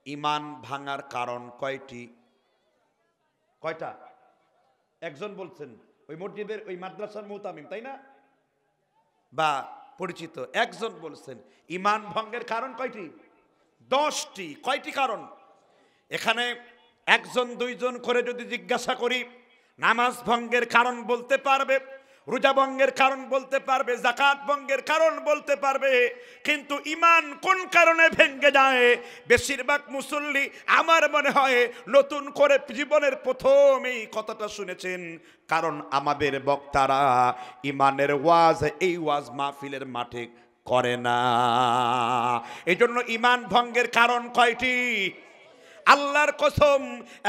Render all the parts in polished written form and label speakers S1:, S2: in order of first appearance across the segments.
S1: ইমান ভাঙার কারণ কয়টি? কয়টা? একজন বলছেন, ওই মসজিদের ওই মাদ্রাসার মুতামিম, তাই না? বা পরিচিত একজন বলছেন ইমান ভঙ্গের কারণ কয়টি? 10টি। কয়টি কারণ? এখানে একজন দুইজন করে যদি জিজ্ঞাসা করি, নামাজ ভঙ্গের কারণ বলতে পারবে, রোজা ভঙ্গের কারণ বলতে পারবে, যাকাত ভঙ্গের কারণ বলতে পারবে, কিন্তু ইমান কোন কারণে ভেঙে যায় বেশিরভাগ মুসল্লি আমার মনে হয় নতুন করে জীবনের প্রথম এই কথাটা শুনেছেন। কারণ আমাদের বক্তারা ইমানের ওয়াজ এই ওয়াজ মাহফিলের মাঠে করে না। এই জন্য ইমান ভঙ্গের কারণ কয়টি? আল্লাহর কসম,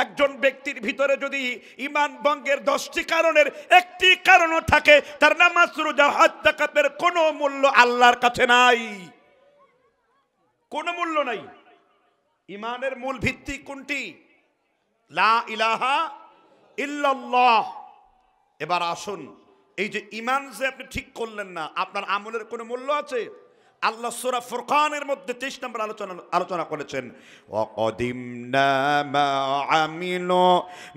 S1: একজন ব্যক্তির ভিতরে যদি ইমান ভঙ্গের 10টি কারণের একটি কারণও থাকে, তার নামাজ রোজা হজ যাকাতের কোনো মূল্য আল্লাহর কাছে নাই, কোনো মূল্য নাই। ইমানের মূল ভিত্তি কোনটি? লা ইলাহা ইল্লাল্লাহ। এবার আসুন, এই যে ইমান যে আপনি ঠিক করলেন না, আপনার আমলের কোনো মূল্য আছে? আল্লাহ সূরা ফুরকানের মধ্যে 23 নম্বর আলোচনা করেছেন, ওয়াকাদিমনা মা আমিলু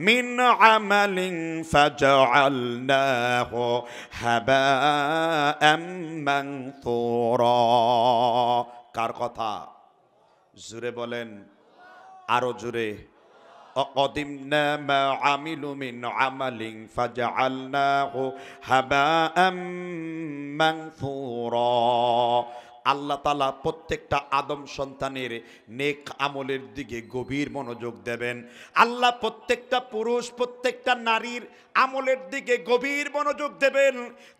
S1: মিন আমালিন ফাজআলনাহু হাবাআম মানসুরা। কার কথা? জোরে বলেন, আরো জোরে। ওয়াকাদিমনা মা আমিলু মিন আমালিন ফাজআলনাহু হাবাআম মানসুরা। আল্লাহ তাআলা প্রত্যেকটা আদম সন্তানের নেক আমলের দিকে গভীর মনোযোগ দেবেন। আল্লাহ প্রত্যেকটা পুরুষ প্রত্যেকটা নারীর আমলের দিকে গভীর মনোযোগ দেবেন।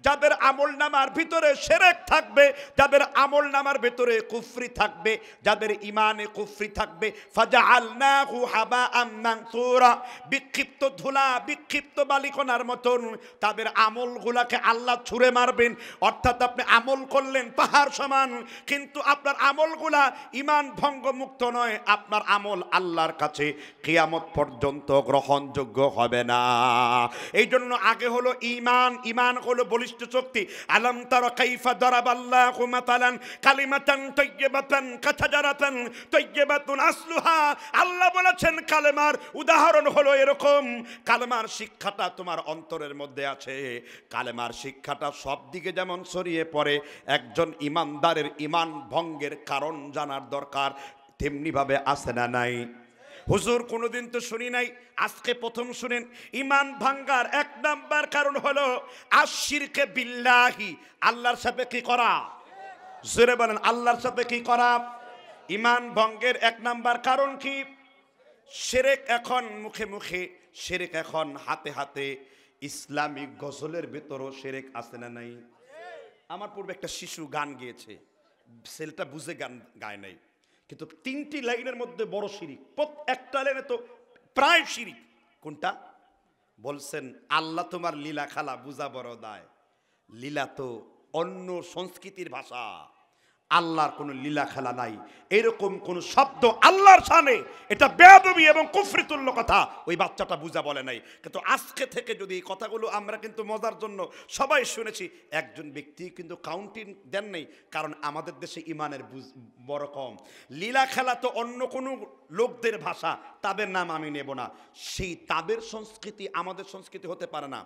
S1: যাদের আমল নামার ভিতরে শিরক থাকবে, যাদের আমল নামার ভিতরে কুফরি থাকবে, যাদের ইমানে কুফরি থাকবে, ফাজআলনাহু হাবাআম মানসুরা, বিক্ষিপ্ত ধুলা বিক্ষিপ্ত বালিকণার মতন তাদের আমলগুলাকে আল্লাহ ছুঁড়ে মারবেন। অর্থাৎ আপনি আমল করলেন পাহাড় সমান, কিন্তু আপনার আমলগুলা ইমান ভঙ্গ মুক্ত নয়। আপনার আমল আল্লাহর কাছে কিয়ামত পর্যন্ত গ্রহণযোগ্য হবে না। এই জন্য আগে হলো ইমান, ইমান হলো বলিষ্ঠ শক্তি। আলাম তারা কাইফা দারাবাল্লাহু মাতালান কালিমাতান তাইয়্যিবাতান কাশাজারাতান তাইয়্যিবাতুন আসলুহা। আল্লাহ বলেছেন কালেমার উদাহরণ হলো এরকম। কালেমার শিক্ষাটা তোমার অন্তরের মধ্যে আছে, কালেমার শিক্ষাটা সব দিকে যেমন ছড়িয়ে পড়ে, একজন ইমানদারের ইমান ভঙ্গের কারণ জানার দরকার তেমনি ভাবে আছে না নাই? হুজুর কোনোদিন তো শুনি নাই, আজকে প্রথম শুনেন। ইমান ভাঙ্গার 1 নাম্বার কারণ হলো আশিরকে বিল্লাহি, আল্লাহর সাথে কি করা? জোরে বলেন, আল্লাহর সাথে কি করা? ইমান ভঙ্গের 1 নাম্বার কারণ কি? শিরক। এখন মুখে মুখে শিরক, এখন হাতে হাতে। ইসলামিক গজলের ভেতরও শিরক আছে না নাই? আমার পূর্বে একটা শিশু গান গেয়েছে, ছেলেটা বুঝে গান গায় নাই, কিন্তু 3টি লাইনের মধ্যে বড় শিরিক, একটা লাইনে তো প্রায় শিরিক। কোনটা? বলছেন আল্লাহ তোমার লীলা খেলা বুঝা বড় দায়। লীলা তো অন্য সংস্কৃতির ভাষা, আল্লাহর কোনো লীলা খেলা নাই, এরকম কোন শব্দ আল্লাহর শানে, এটা বেয়াদবি এবং কুফরি তুল্য কথা। ওই বাচ্চাটা বুঝা বলে নাই। কিন্তু আজকে থেকে যদি এই কথাগুলো আমরা কিন্তু মজার জন্য সবাই শুনেছি, একজন ব্যক্তি কিন্তু কাউন্টিং দেন নাই, কারণ আমাদের দেশে ইমানের বড় কম। লীলা খেলা তো অন্য কোনো লোকদের ভাষা, তাদের নাম আমি নেব না। সেই তাদের সংস্কৃতি আমাদের সংস্কৃতি হতে পারে না।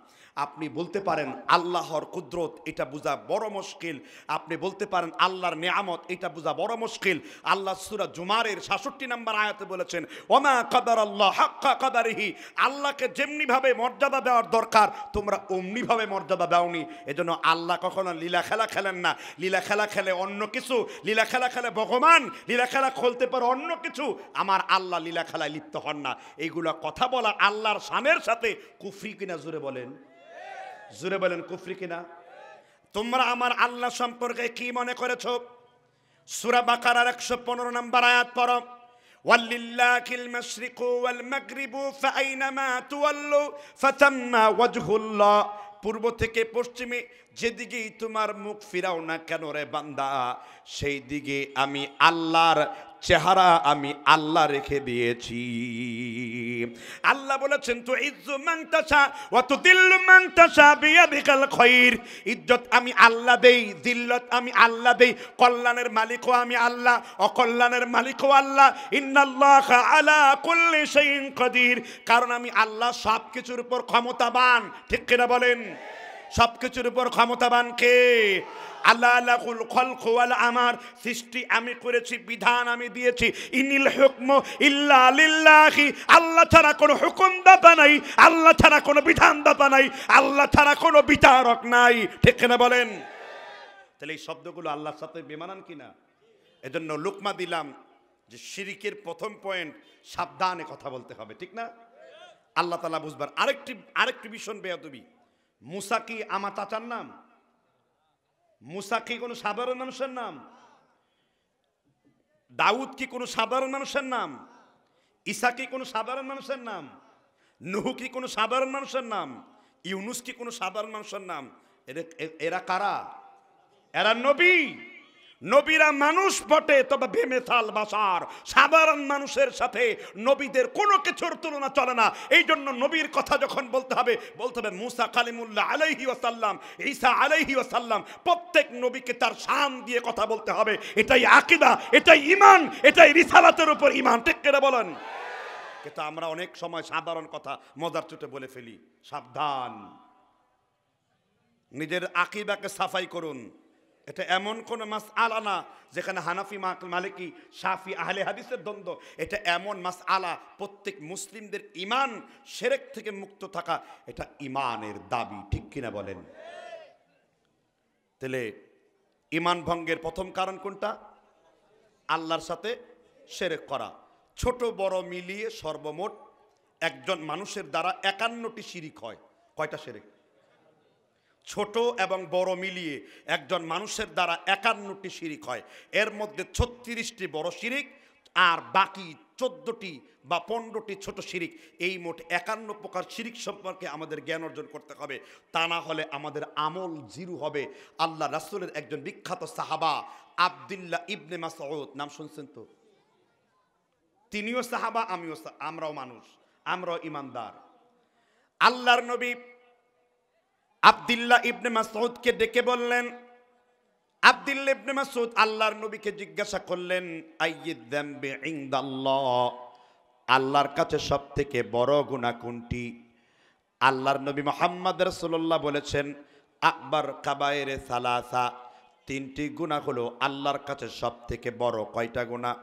S1: আপনি বলতে পারেন আল্লাহর কুদরত, এটা বোঝা বড় মুশকিল। আপনি বলতে পারেন আল্লাহর নিয়ামত, এটা বোঝা বড় মুশকিল। আল্লাহ সূরা জুমারের 66 নম্বর আয়াতে বলেছেন, ওমা কাদারাল্লাহ হাক্কা কাদারিহি, আল্লাহকে যেমনি ভাবে মর্যাদা দেওয়ার দরকার তোমরা অমনি ভাবে মর্যাদা দাওনি। এজন্য আল্লাহ কখনো লীলা খেলা খেলেন না। লীলা খেলা খেলে অন্য কিছু, লীলা খেলা খেলে ভগবান, লীলা খেলা খেলতে পারে অন্য কিছু। আমার আল্লাহ লীলা খেলায় লিপ্ত হন না। এইগুলা কথা বলা আল্লাহর শানের সাথে কুফরি কিনা? জোরে বলেন, জোরে বলেন, কুফরি কিনা? তোমরা আমার আল্লাহ সম্পর্কে কি মনে করেছো? সূরা বাকারার 115 নম্বর আয়াত পড়ো, ওয়ালিল্লাহিল মাশরিকু ওয়াল মাগরিবু ফাআইনামা তুওয়াল্লু ফাতাম্মা ওয়াজহুল্লাহ। পূর্ব থেকে পশ্চিমে যেদিকেই তোমার মুখ ফিরাও না কেন রে বান্দা, সেই দিকে আমি আল্লাহর চেহারা আমি আল্লাহ রেখে দিয়েছি। আল্লাহ বলেছেন তো ইজ্জু মান তাশা ওয়া তুদিল্লু মান তাশা বিয়াদিকাল খায়র। ইজ্জত আমি আল্লাহ দেই, জিল্লত আমি আল্লাহ দেই, কল্যাণের মালিকও আমি আল্লাহ, অকল্যাণের মালিকও আল্লাহ। ইন্নাল্লাহা আলা কুল্লি শাইইন কাদির, কারণ আমি আল্লাহ সব কিছুর উপর ক্ষমতাবান। ঠিক কিনা বলেন? সব কিছুর উপর ক্ষমতাবান কে? আল্লাহ লাহুল খালকু ওয়াল আমার, সৃষ্টি আমি করেছি, বিধান আমি দিয়েছি। ইনিল হুকমু ইল্লা লিল্লাহি, আল্লাহ ছাড়া কোনো হুকুমদাতা নাই, আল্লাহ ছাড়া কোনো বিধানদাতা নাই, আল্লাহ ছাড়া কোনো বিচারক নাই। ঠিক কিনা বলেন? তাহলে এই শব্দগুলো আল্লাহর সাথে বেমানান কিনা? এজন্য লুকমা দিলাম যে শিরিকের প্রথম পয়েন্ট, সাবধানে কথা বলতে হবে। ঠিক না? আল্লাহ তাআলা বুঝবার। আরেকটি ভীষণ বেয়াদবি, মুসা কি আমার চাচার নাম? মুসা কি কোনো সাধারণ মানুষের নাম? দাউদ কি কোনো সাধারণ মানুষের নাম? ঈসা কি কোনো সাধারণ মানুষের নাম? নূহ কি কোনো সাধারণ মানুষের নাম? ইউনুস কি কোনো সাধারণ মানুষের নাম? এরা কারা? এরা নবী। নবীরা মানুষ বটে, তবে বেমেসাল বাশার, সাধারণ মানুষের সাথে নবীদের কোনো কিছুর তুলনা চলে না। এই জন্য নবীর কথা যখন বলতে হবে মুসা কালিমুল্লাহ আলাইহি ওয়াসাল্লাম, ঈসা আলাইহি ওয়াসাল্লাম, প্রত্যেক নবীকে তার শান দিয়ে কথা বলতে হবে। এটাই আকীদা, এটাই ঈমান, এটাই রিসালাতের উপর ঈমান। ঠিক করে বলেন? কিন্তু আমরা অনেক সময় সাধারণ কথা মজার চোটে বলে ফেলি। সাবধান, নিজের আকীদাকে সাফাই করুন। এটা এমন কোন মাসআলা না যেখানে হানাফি মালিকি শাফি আহলে হাদিসের দ্বন্দ্ব। এটা এমন মাসআলা, প্রত্যেক মুসলিমদের ঈমান শিরক থেকে মুক্ত থাকা, এটা ঈমানের দাবি। ঠিক কিনা বলেন? তাহলে ঈমান ভঙ্গের প্রথম কারণ কোনটা? আল্লাহর সাথে শিরক করা। ছোট বড় মিলিয়ে সর্বমোট একজন মানুষের দ্বারা 51টি শিরিক হয়। কয়টা শিরিক? ছোট এবং বড় মিলিয়ে একজন মানুষের দ্বারা 51টি শিরিক হয়। এর মধ্যে 36টি বড় শিরিক আর বাকি 14টি বা 15টি ছোট শিরিক। এই মোট 51 প্রকার শিরিক সম্পর্কে আমাদের জ্ঞান অর্জন করতে হবে, তা না হলে আমাদের আমল জিরো হবে। আল্লাহ রাসূলের একজন বিখ্যাত সাহাবা আব্দুল্লাহ ইবনে মাসউদ, নাম শুনছেন তো? তিনিও সাহাবা, আমরাও মানুষ, আমরাও ইমানদার। আল্লাহর নবী আব্দুল্লাহ ইবনে মাসউদকে ডেকে বললেন, আব্দুল্লাহ ইবনে মাসউদ আল্লাহর নবীকে জিজ্ঞাসা করলেন, আইয়্যিদ যামবি ইনদাল্লাহ, আল্লাহর কাছে সবথেকে বড় গুনাহ কোনটি? আল্লাহর নবী মুহাম্মদ রাসূলুল্লাহ বলেছেন, আকবার কাবায়েরে সালাসা, 3টি গুনাহ হলো আল্লাহর কাছে সবথেকে বড়। কয়টা গুনাহ?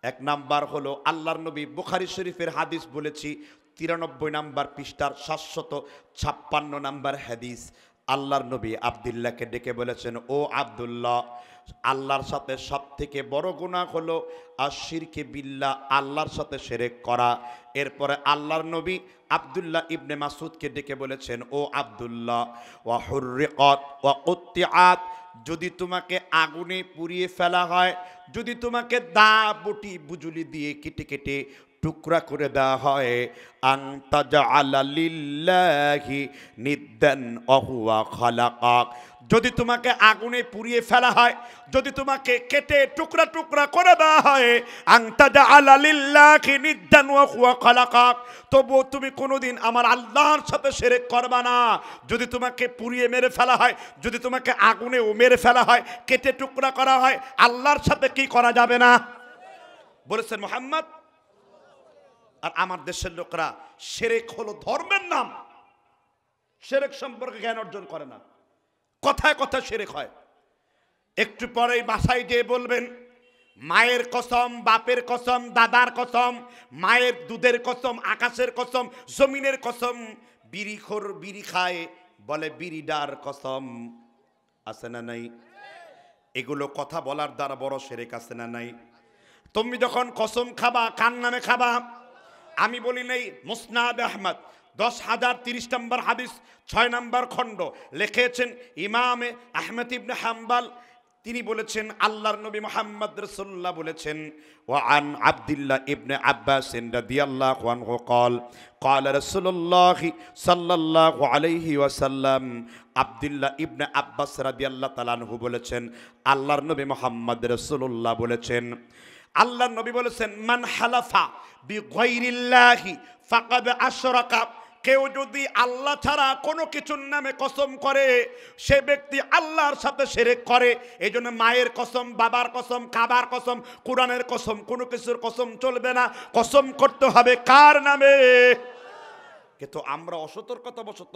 S1: এক নাম্বার হলো, আল্লাহর নবী বুখারী শরীফের হাদিস বলেছি, 93 নাম্বার পৃষ্ঠার 756 নাম্বার হাদিস। আল্লাহর নবী আব্দুল্লাহকে ডেকে বলেছেন, ও আব্দুল্লাহ, আল্লাহর সাথে সবথেকে বড় গুনাহ হলো আশিরকে বিল্লাহ, আল্লাহর সাথে শিরক করা। এরপরে আল্লাহর নবী আব্দুল্লাহ ইবনে মাসউদকে ডেকে বলেছেন, ও আব্দুল্লাহ, ওয়া হুররিকাত ওয়া কুত্তিআত, যদি তোমাকে আগুনে পুড়িয়ে ফেলা হয়, যদি তোমাকে দা বটি বুজুলি দিয়ে কেটে কেটে টুকরা করে দেওয়া হয়, আনতাজআলা লিল্লাহি নিদ্দান ওয়া হুয়া খালাকাক, যদি তোমাকে আগুনে পুড়িয়ে ফেলা হয়, যদি তোমাকে কেটে টুকরা টুকরা করে দেওয়া হয়, আনতাজআলা লিল্লাহি নিদ্দান ওয়া হুয়া খালাকাক, তবুও তুমি কোনোদিন আমার আল্লাহর সাথে শিরক করবা না। যদি তোমাকে পুড়িয়ে মেরে ফেলা হয়, যদি তোমাকে আগুনে মেরে ফেলা হয়, কেটে টুকরা করা হয়, আল্লাহর সাথে কি করা যাবে না বলেছেন মুহাম্মদ। আর আমার দেশের লোকরা শিরক হলো ধর্মের নাম, শিরক সম্পর্কে জ্ঞান অর্জন করে না, কথায় কথায় শিরক হয়। একটু পরেই বাসায় গিয়ে বলবেন, মায়ের কসম, বাপের কসম, দাদার কসম, মায়ের দুধের কসম, আকাশের কসম, জমিনের কসম, বিড়িখোর বিড়ি খায় বলে বিড়িডার কসম, আছে না নাই? এগুলো কথা বলার দ্বারা বড় শিরক আছে না নাই? তুমি যখন কসম খাবা, কার নামে খাবা? আমি বলি নেই, মুসনাদ আহমদ 10,030 নম্বর হাদিস 6 নম্বর খণ্ড লিখেছেন ইমামে আহমদ ইবনে হাম্বল। তিনি বলেছেন, আল্লাহর নবী মুহাম্মদ রাসূলুল্লাহ বলেছেন, ওয়া আন আব্দুল্লাহ ইবনে আব্বাস রাদিয়াল্লাহু আনহু قال قال رسول الله সাল্লাল্লাহু আলাইহি ওয়াসাল্লাম, আব্দুল্লাহ ইবনে আব্বাস রাদিয়াল্লাহু তাআলা আনহু বলেছেন, আল্লাহর নবী মুহাম্মদ রাসূলুল্লাহ বলেছেন, আল্লাহর নবী বলেছেন, মান হালাফা বিগাইরিল্লাহি ফাকাদ আশরাকা, কেউ যদি আল্লাহ ছাড়া কোনো কিছুর নামে কসম করে সে ব্যক্তি আল্লাহর সাথে শিরক করে। এই জন্য মায়ের কসম, বাবার কসম, কাবার কসম, কোরআনের কসম, কোনো কিছুর কসম চলবে না। কসম করতে হবে কার নামে? কিন্তু আমরা অসতর্কতাবশত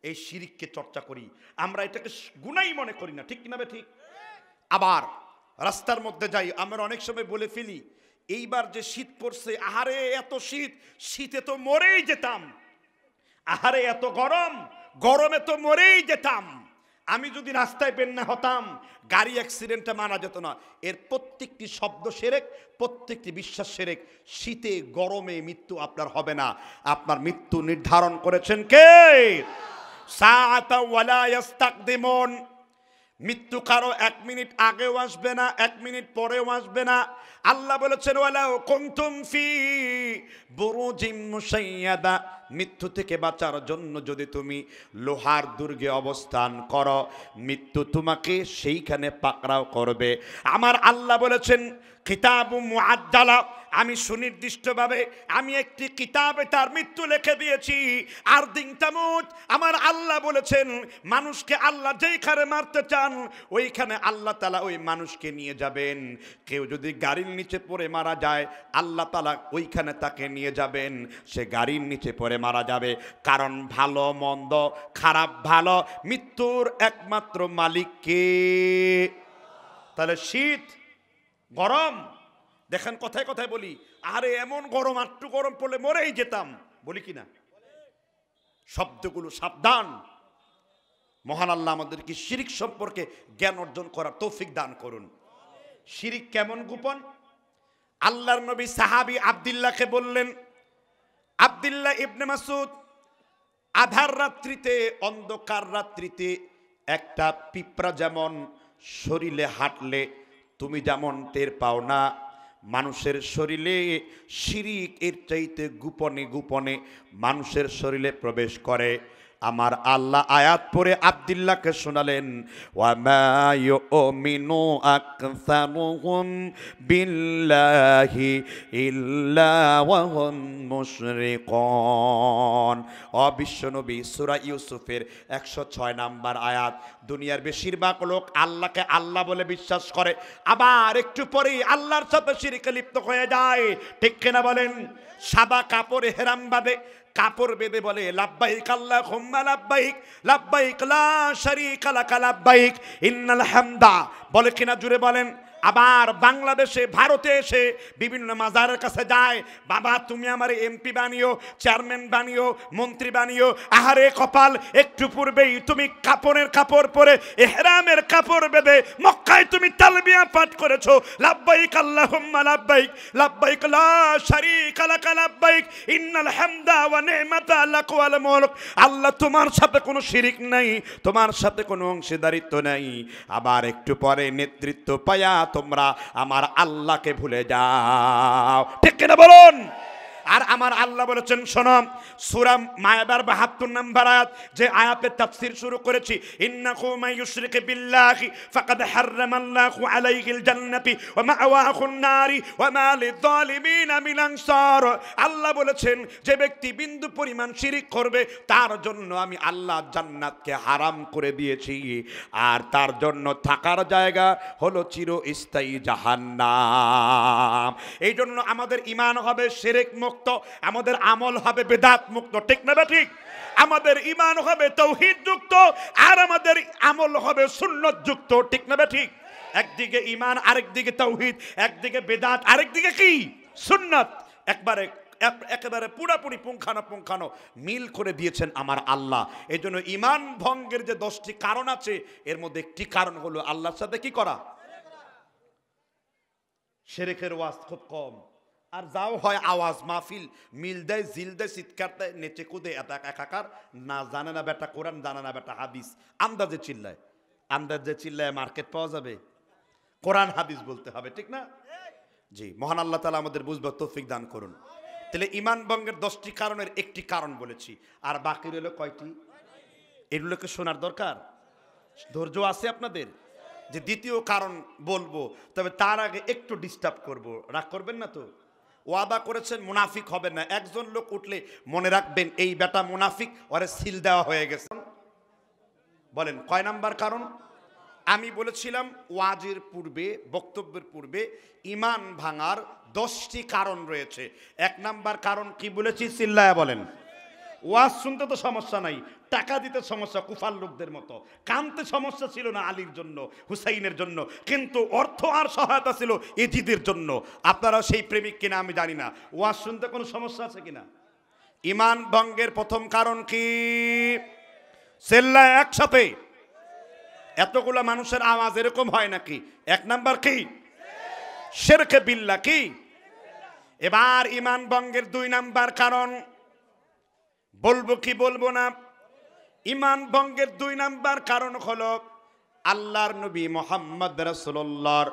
S1: এই শিরিককে চর্চা করি, আমরা এটাকে গুনাই মনে করি না, ঠিক কিনা বে ঠিক? আবার রাস্তার মধ্যে যাই, আমরা অনেক সময় বলে ফেলি, এইবার যে শীত পড়ছে, আহারে এত শীত, শীতে তো মরেই যেতাম, আহারে এত গরম, গরমে তো মরেই যেতাম, আমি যদি রাস্তায় বের না হতাম গাড়ি অ্যাক্সিডেন্টে মারা যেত না। এর প্রত্যেকটি শব্দ শিরক, প্রত্যেকটি বিশ্বাস শিরক। শীতে গরমে মৃত্যু আপনার হবে না, আপনার মৃত্যু নির্ধারণ করেছেন কে? সাআতা ওয়ালা ইস্তাকদিমুন, মৃত্যু কারো 1 মিনিট আগেও আসবে না, 1 মিনিট পরেও আসবে না। আল্লাহ বলেছেন, ওয়ালাউ কুনতুম ফি বুরুজিম মুশাইয়াদা, মৃত্যু থেকে বাঁচার জন্য যদি তুমি লোহার দুর্গে অবস্থান করো, মৃত্যু তোমাকে সেইখানে পাকড়াও করবে। আমার আল্লাহ বলেছেন, কিতাবু মুআজ্জালা, আমি সুনির্দিষ্টভাবে আমি একটি কিতাবে তার মৃত্যু লিখে দিয়েছি। আর দিন তামুত, আমার আল্লাহ বলেছেন, মানুষকে আল্লাহ যেইখানে মারতে চান ওইখানে আল্লাহ তাআলা ওই মানুষকে নিয়ে যাবেন। কেউ যদি গাড়ির নিচে পড়ে মারা যায়, আল্লাহ তাআলা ওইখানে তাকে নিয়ে যাবেন, সে গাড়ির নিচে পড়ে মারা যাবে। কারণ ভালো মন্দ, খারাপ ভালো, মৃত্যুর একমাত্র মালিক কে? তাহলে শীত গরম, দেখেন কথায় কথায় বলি, আরে এমন গরম, একটু গরম পড়লে মরেই যেতাম, বলি কিনা? শব্দগুলো সাবধান। মহান আল্লাহ আমাদেরকে শিরিক সম্পর্কে জ্ঞান অর্জন করার তৌফিক দান করুন। শিরিক কেমন গোপন? আল্লাহর নবী সাহাবী আব্দুল্লাহকে বললেন, আব্দুল্লাহ ইবনে মাসউদ, আধার রাত্রিতে, অন্ধকার রাত্রিতে একটা পিঁপড়া যেমন শরীরে হাঁটলে তুমি যেমন টের পাও না, মানুষের শরীরে শিরিক এর চাইতে গোপনে গোপনে মানুষের শরীরে প্রবেশ করে। আমার আল্লাহ আয়াত পড়ে আব্দুল্লাহকে শোনালেন, ওয়ামা ইউমিনু আকসারুহুম বিল্লাহি ইল্লা ওয়া হুম মুশরিকুন। ও বিশ্বনবী, সূরা ইউসুফের 106 নম্বর আয়াত। দুনিয়ার বেশিরভাগ লোক আল্লাহকে আল্লাহ বলে বিশ্বাস করে, আবার একটু পরেই আল্লাহর সাথে শিরকে লিপ্ত হয়ে যায়, ঠিক কিনা বলেন? সাদা কাপড়ে হেরাম বাঁধে, কাপড় বেঁধে বলে লাব্বাইক আল্লাহুম্মা লাব্বাইক, লাব্বাইক লা শারীকা লাকা লাব্বাইক ইন্নাল হামদা, বলে কিনা জুড়ে বলেন। আবার বাংলাদেশে, ভারতে এসে বিভিন্ন মাজারের কাছে যায়, বাবা তুমি আমার এমপি বানিও, চেয়ারম্যান বানিও, মন্ত্রী বানিও। আহারে কপাল, একটু পূর্বেই তুমি কাপড়ের কাপড় পরে, ইহরামের কাপড় বেঁধে মক্কায় তুমি তালবিয়া পাঠ করেছো, লাব্বাইক আল্লাহুম্মা লাব্বাইক, লাব্বাইক লা শারীকা লাকা লাব্বাইক ইন্নাল হামদা ওয়া নি'মাতা লাকা ওয়াল মুলক। আল্লাহ তোমার সাথে কোনো শিরিক নাই, তোমার সাথে কোনো অংশীদারিত্ব নাই। আবার একটু পরে নেতৃত্ব পায়া তোমরা আমার আল্লাহকে ভুলে যাও, ঠিক কিনা বলুন? আর আমার আল্লাহ বলেছেন, শোনো, সূরা মায়েদার 72 নম্বর আয়াত, যে আয়াতের তাফসীর শুরু করেছি, ইন্নাহু মান ইউশরিক বিল্লাহি ফাকাদ হারামাল্লাহু আলাইহিল জান্নাতি ওয়া মাওয়াহুন নারি ওয়া মা লিয-যালিমিনা মিন আনসার। আল্লাহ বলেছেন, যে ব্যক্তি বিন্দু পরিমাণ শিরিক করবে তার জন্য আমি আল্লাহ জান্নাতকে হারাম করে দিয়েছি, আর তার জন্য থাকার জায়গা হলো চিরস্থায়ী জাহান্নাম। এই জন্য আমাদের ঈমান হবে শিরক মুক্ত, আমাদের আমল হবে বেদাত মুক্ত, ঠিক না ঠিক? আমাদের ঈমান হবে তাওহীদ যুক্ত, আর আমাদের আমল হবে সুন্নাত যুক্ত, ঠিক না ঠিক? একদিকে ঈমান, আরেকদিকে তাওহীদ, একদিকে বেদাত, আরেকদিকে কি সুন্নাত, একেবারে পুরাপুরি পুঙ্খানো মিল করে দিয়েছেন আমার আল্লাহ। এই জন্য ঈমান ভঙ্গের যে 10টি কারণ আছে, এর মধ্যে একটি কারণ হলো আল্লাহর সাথে কি করা? শিরকের ওয়াজ খুব কম, আর যাও হয় আওয়াজ মাহফিল, মিল দেয়, জিল দেয়, চিৎকার দেয়, নেচে কুদে একাকার, না জানে না বেটা কোরআন, জানে না বেটা হাদিস, আন্দাজে চিল্লায়। আন্দাজে চিল্লায় মার্কেট পাওয়া যাবে? কোরআন হাদিস বলতে হবে, ঠিক না? জি, মহান আল্লাহ তাআলা আমাদের বুঝবার তৌফিক দান করুন। তাহলে ঈমান ভঙ্গের 10টি কারণের একটি কারণ বলেছি, আর বাকি রইল কয়টি? এগুলোকে শোনার দরকার, ধৈর্য আছে আপনাদের? যে দ্বিতীয় কারণ বলবো, তবে তার আগে একটু ডিস্টার্ব করব, রাগ করবেন না তো? ওয়াদা করেছেন মুনাফিক হবেন না। একজন লোক উঠলে মনে রাখবেন এই বেটা মুনাফিক, ওরে সিল দেওয়া হয়ে গেছে। বলেন কয় নাম্বার কারণ? আমি বলেছিলাম ওয়াজের পূর্বে, বক্তব্যের পূর্বে, ইমান ভাঙার 10টি কারণ রয়েছে। 1 নাম্বার কারণ কি বলেছি? চিল্লায়া বলেন। ওয়াজ শুনতে তো সমস্যা নাই, টাকা দিতে সমস্যা কুফার লোকদের মতো। কানতে সমস্যা ছিল না আলীর জন্য, হুসাইনের জন্য, কিন্তু অর্থ আর সহায়তা ছিল এজিদের জন্য। আপনারা সেই প্রেমিক কিনা আমি জানি না। ওয়াজ শুনতে কোনো সমস্যা আছে কিনা? ইমান ভঙ্গের প্রথম কারণ কি? চিল্লায় একসাথে। এতগুলা মানুষের আওয়াজ এরকম হয় নাকি? 1 নাম্বার কি? শিরকে বিল্লাহ। কি? এবার ইমান ভঙ্গের 2 নাম্বার কারণ বলবো কি বলবো না? ইমান ভঙ্গের 2 নাম্বার কারণ হলো আল্লাহর নবী মুহাম্মদ রাসূলুল্লাহর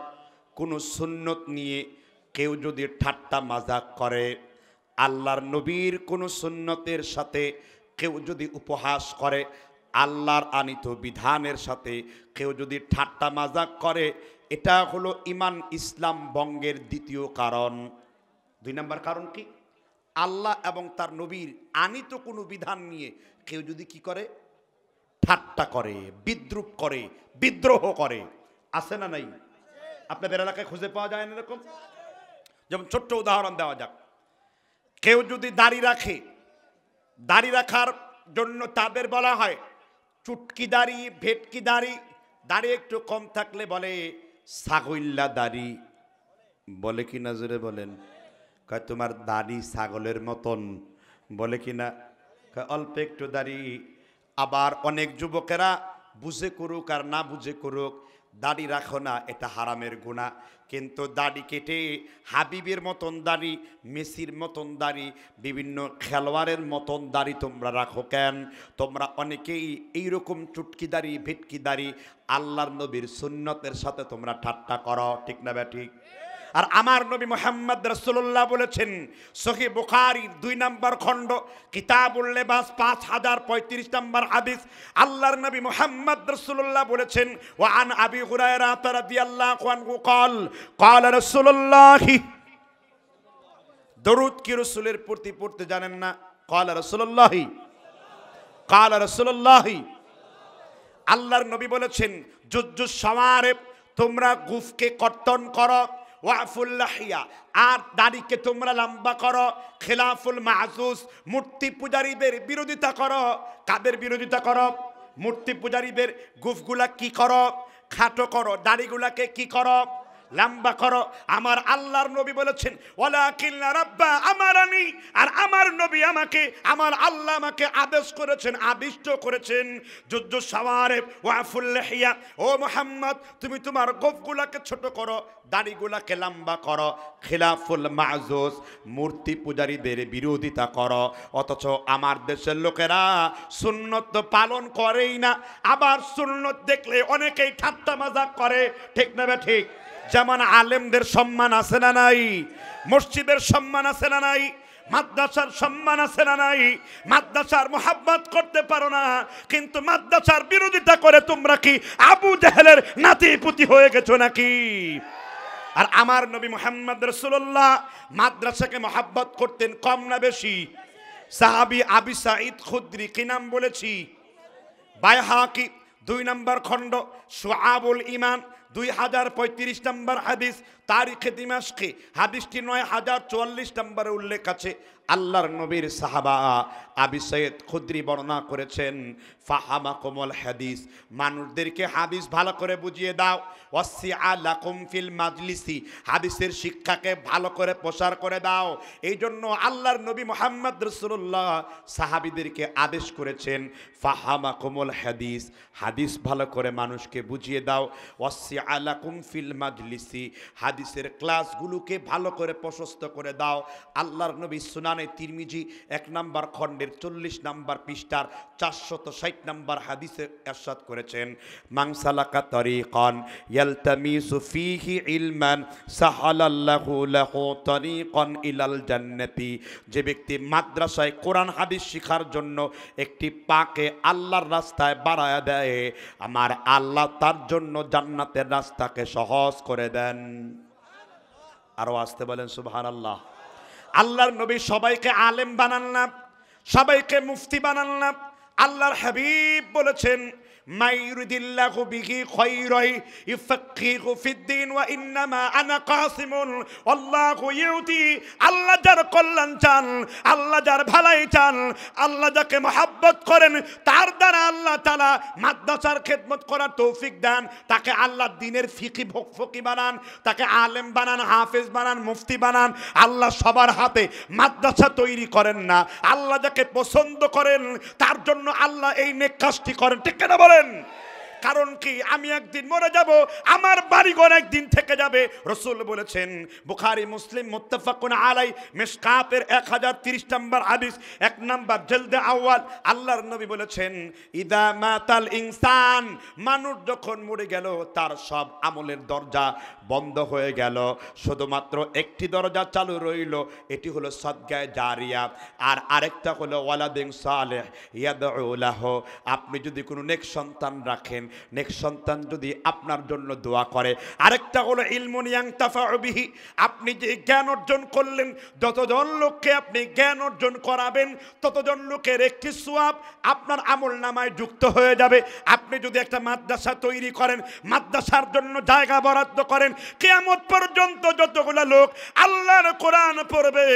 S1: কোন সুন্নত নিয়ে কেউ যদি ঠাট্টা মাজাক করে, আল্লাহর নবীর কোন সুন্নতের সাথে কেউ যদি উপহাস করে, আল্লাহর আনিত বিধানের সাথে কেউ যদি ঠাট্টা মাজাক করে, এটা হলো ইমান ইসলাম ভঙ্গের 2য় কারণ। 2 নাম্বার কারণ কি? আল্লাহ এবং তার নবীর আনিত কোনো বিধান নিয়ে কেউ যদি কি করে? ঠাট্টা করে, বিদ্রুপ করে, বিদ্রোহ করে। আছে না নাই? আপনাদের এলাকায় খুঁজে পাওয়া যায় না এরকম? যেমন ছোট্ট উদাহরণ দেওয়া যাক, কেউ যদি দাড়ি রাখে, দাড়ি রাখার জন্য তাদের বলা হয় চুটকি দাড়ি, ভেটকি দাড়ি। দাড়ি একটু কম থাকলে বলে ছাগল্লা দাড়ি। বলে কি না? জোরে বলেন। কয় তোমার দাড়ি ছাগলের মতন। বলে কি না? অল্প একটু দাড়ি। আবার অনেক যুবকেরা বুঝে করুক আর না বুঝে করুক, দাড়ি রাখো না, এটা হারামের গুনাহ। কিন্তু দাড়ি কেটে হাবিবের মতন দাড়ি, মেসির মতন দাড়ি, বিভিন্ন খেলোয়াড়ের মতন দাড়ি তোমরা রাখো কেন? তোমরা অনেকেই এইরকম চুটকি দাড়ি, ভেটকি দাড়ি আল্লাহর নবীর সুন্নতের সাথে তোমরা ঠাট্টা করো, ঠিক না ঠিক? আর আমার নবী মুহাম্মদ রাসূলুল্লাহ বলেছেন, সহিহ বুখারীর 2 নম্বর খণ্ড, কিতাবুল লিবাস 5035 নম্বর হাদিস, আল্লাহর নবী মুহাম্মদ রাসূলুল্লাহ বলেছেন, ওয়া আন আবি হুরায়রা রাদিয়াল্লাহু আনহু قال قال رسول الله। দরুদ কি রাসূলের প্রতি পড়তে জানেন না? قال رسول الله قال رسول الله। আল্লাহর নবী বলেছেন, জুজু সওয়ারে, তোমরা গুফকে কর্তন করো, ওয়াফুল লাহিয়া, আর দাড়িকে তোমরা লম্বা করো, খিলাফুল মাযুস, মূর্তি পূজারীদের বিরোধিতা করো। কাদের বিরোধিতা করো? মূর্তি পূজারীদের। গুফগুলা কি করো? খাটো করো। দাড়িগুলাকে কি করো? লম্বা করো। আমার আল্লাহর নবী বলেছেন, ওয়ালাকিন্না রাব্বা আমারানি, আর আমার নবী আমাকে, আমার আল্লাহ আমাকে আদেশ করেছেন, আদিষ্ট করেছেন, জুজু সওয়ারে ওয়াফুল লাহিয়া, ও মুহাম্মদ তুমি তোমার গোফগুলাকে ছোট করো, দাড়িগুলাকে লম্বা করো, খিলাফুল মাযুস, মূর্তি পূজারীদের বিরোধিতা করো। অথচ আমার দেশের লোকেরা সুন্নত পালন করেই না, আবার সুন্নত দেখলে অনেকেই ঠাট্টা মাজাক করে, ঠিক না ঠিক? যেমন আলেমদের সম্মান আছে না নাই? মসজিদের সম্মান আছে না নাই? মাদ্রাসার সম্মান আছে না নাই? মাদ্রাসার মোহাব্বত করতে পারো না, কিন্তু মাদ্রাসার বিরোধিতা করে তোমরা কি আবু জাহেলের নাতি পুতি হয়ে গেছো নাকি? আর আমার নবী মুহাম্মদ রাসূলুল্লাহ মাদ্রাসাকে মোহাব্বত করতেন, কম না বেশি? সাহাবী আবু সাঈদ খুদরি, কি নাম বলেছি? বাইহাকি 2 নম্বর খণ্ড, শুআবুল ঈমান 2035 নম্বর হাদিস, তারিখে দিমাশকে হাদিসটি 9044 নম্বরে উল্লেখ আছে। আল্লাহর নবীর সাহাবা আবু সাঈদ খুদরি বর্ণনা করেছেন, ফাহামাকুমুল হাদিস, মানুষদেরকে হাদিস ভালো করে বুঝিয়ে দাও, ওয়াসিআ লাকুম ফিল মাজলিসি, হাদিসের শিক্ষাকে ভালো করে প্রসার করে দাও। এই জন্য আল্লাহর নবী মুহাম্মদ রাসূলুল্লাহ সাহাবীদেরকে আদেশ করেছেন, ফাহামাকুমুল হাদিস, হাদিস ভালো করে মানুষকে বুঝিয়ে দাও, ওয়াসিআ লাকুম ফিল মাজলিসি, হাদিস হাদিসের ক্লাসগুলোকে ভালো করে প্রশস্ত করে দাও। আল্লাহর নবী সুনানে তিরমিজি 1 নম্বর খণ্ডের 40 নম্বর পৃষ্ঠার 460 নম্বর হাদিসে ইরশাদ করেছেন, মান সালাকা তরিকান ইয়ালতামিসু ফীহি ইলমান সাহালাল্লাহু লাহু তরিকান ইলাল জান্নাতি। যে ব্যক্তি মাদ্রাসায় কোরআন হাদিস শিখার জন্য একটি পাকে আল্লাহর রাস্তায় বাড়ায়া দেয়, আমার আল্লাহ তার জন্য জান্নাতের রাস্তাকে সহজ করে দেন। আরো আসতে বলেন সুবহানাল্লাহ। আল্লাহর নবী সবাইকে আলেম বানান না, সবাইকে মুফতি বানান না। আল্লাহর হাবিব বলেছেন, মাইয়ুরিদিল্লাহু বিহি খায়রান ইউফাক্কিহু ফিদ্দীন ওয়া ইন্নামা আনা কাসিমুন আল্লাহু ইউতি। আল্লাহ যার কল্যাণ চান, আল্লাহ যার ভালাই চান, আল্লাহ যাকে মহব্বত করেন, তার দ্বারা আল্লাহ তাআলা মাদ্রাসার খেদমত করার তৌফিক দেন। তাকে আল্লাহ দ্বীনের ফকি বানান, তাকে আলেম বানান, হাফেজ বানান, মুফতি বানান। আল্লাহ সবার হাতে মাদ্রাসা তৈরি করেন না, আল্লাহ যাকে পছন্দ করেন তার জন্য আল্লাহ এই নেক কাজটি করেন। ঠিক কেন বলেন? কারণ কি? আমি একদিন মরে যাব, আমার বাড়িঘর একদিন থেকে যাবে। রাসূল বলেছেন, বুখারী মুসলিম মুত্তাফাকুন আলাই, মিশকাতের 1030 নম্বর হাদিস, 1 নম্বর জলদে আউয়াল, আল্লাহর নবী বলেছেন, ইদা মাতাল ইনসান, মানুষ যখন মরে গেল তার সব আমলের দরজা বন্ধ হয়ে গেল, শুধুমাত্র একটি দরজা চালু রইল, এটি হলো সাদকায়ে জারিয়া, আর আরেকটা হলো ওয়ালাদিন সালেহ ইয়াদউ লাহু। আপনি যদি কোনো নেক সন্তান রাখেন, নেক সন্তান যদি আপনার জন্য দোয়া করে। আরেকটা হলো ইলমুন ইয়ানতাফাউ বিহি, আপনি যে জ্ঞান অর্জন করলেন, যতজন লোককে আপনি জ্ঞান অর্জন করাবেন ততজন লোকের একটি সওয়াব আপনার আমলনামায় যুক্ত হয়ে যাবে। আপনি যদি একটা মাদ্রাসা তৈরি করেন, মাদ্রাসার জন্য জায়গা বরাদ্দ করেন, কিয়ামত পর্যন্ত যতগুলো লোক আল্লাহর কোরআন পড়বে,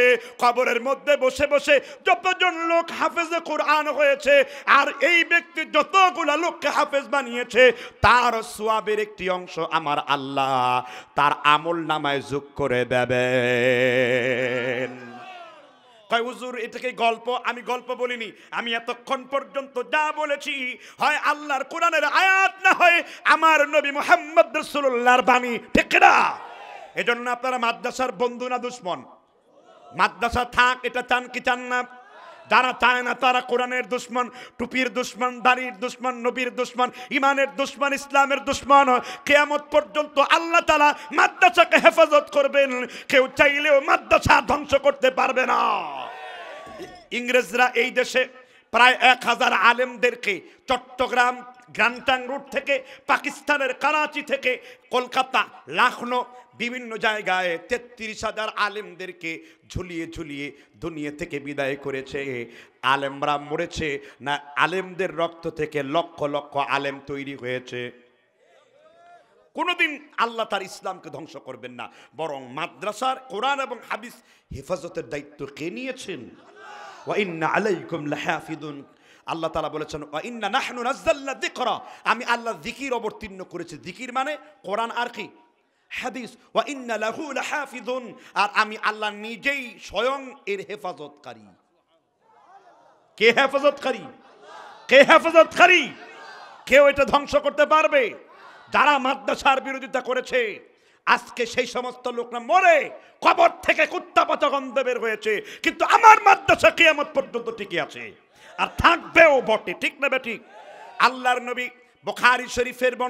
S1: কবরের মধ্যে বসে বসে যতজন লোক হাফেজে কোরআন হয়েছে, আর এই ব্যক্তি যতগুলো লোককে হাফেজ বানিয়েছে, তার সওয়াবের একটি অংশ আমার আল্লাহ তার আমলনামায় যোগ করে দেবেন। কয় হুজুর এটাকে গল্প? আমি গল্প বলিনি, আমি এতক্ষণ পর্যন্ত যা বলেছি হয় আল্লাহর কোরআনের আয়াত, না হয় আমার নবী মুহাম্মদ রাসূলুল্লাহর বাণী। ঠিক না? এজন্য আপনারা মাদ্রাসার বন্ধু না দুশমন? মাদ্রাসা থাক, এটা চান কি চান না? যারা চায় না তারা কোরআনের দুশমন, টুপির দুশমন, দাড়ির দুশমন, নবীর দুশমন, ইমানের দুশমন, ইসলামের দুশমন। কিয়ামত পর্যন্ত আল্লাহ তাআলা মাদ্রাসাকে হেফাজত করবেন, কেউ চাইলেও মাদ্রাসা ধ্বংস করতে পারবে না। ইংরেজরা এই দেশে প্রায় 1000 আলেমদেরকে চট্টগ্রাম গ্রান্টাং রোড থেকে, পাকিস্তানের করাচি থেকে, কলকাতা, লখনউ, বিভিন্ন জায়গায় 33,000 আলেমদেরকে ঝুলিয়ে ঝুলিয়ে দুনিয়া থেকে বিদায় করেছে। আলেমরা মরেছে না, আলেমদের রক্ত থেকে লক্ষ লক্ষ আলেম তৈরি হয়েছে। কোনোদিন আল্লাহ তার ইসলামকে ধ্বংস করবেন না, বরং মাদ্রাসার কোরআন এবং হাদিস হেফাজতের দায়িত্ব কে নিয়েছেন? ওয়া ইন্না আলাইকুম লাহাফিজুন। আল্লাহ তাআলা বলেছেন, ওয়া ইন্না নাহনু নাযালনা যিকরা, আমি আল্লাহ জিকির অবতীর্ণ করেছি। জিকির মানে কোরআন আর কি? হাদিস। ওয়া ইন্না লাহু লাহাফিজুন, আর আমি আল্লাহ নিজেই স্বয়ং এর হেফাজতকারী। কে হেফাজতকারী? কে হেফাজতকারী? কেউ এটা ধ্বংস করতে পারবে? যারা মাদ্রাসার বিরোধিতা করেছে, আজকে সেই সমস্ত লোকরা মরে কবর থেকে কুত্তা পচা গন্ধ বের হয়েছে, কিন্তু আমার মাদ্রাসা কিয়ামত পর্যন্ত টিকে আছে আর থাকবেও বটে। ঠিক না বেঠিক? আল্লাহর নবী বুখারী শরীফের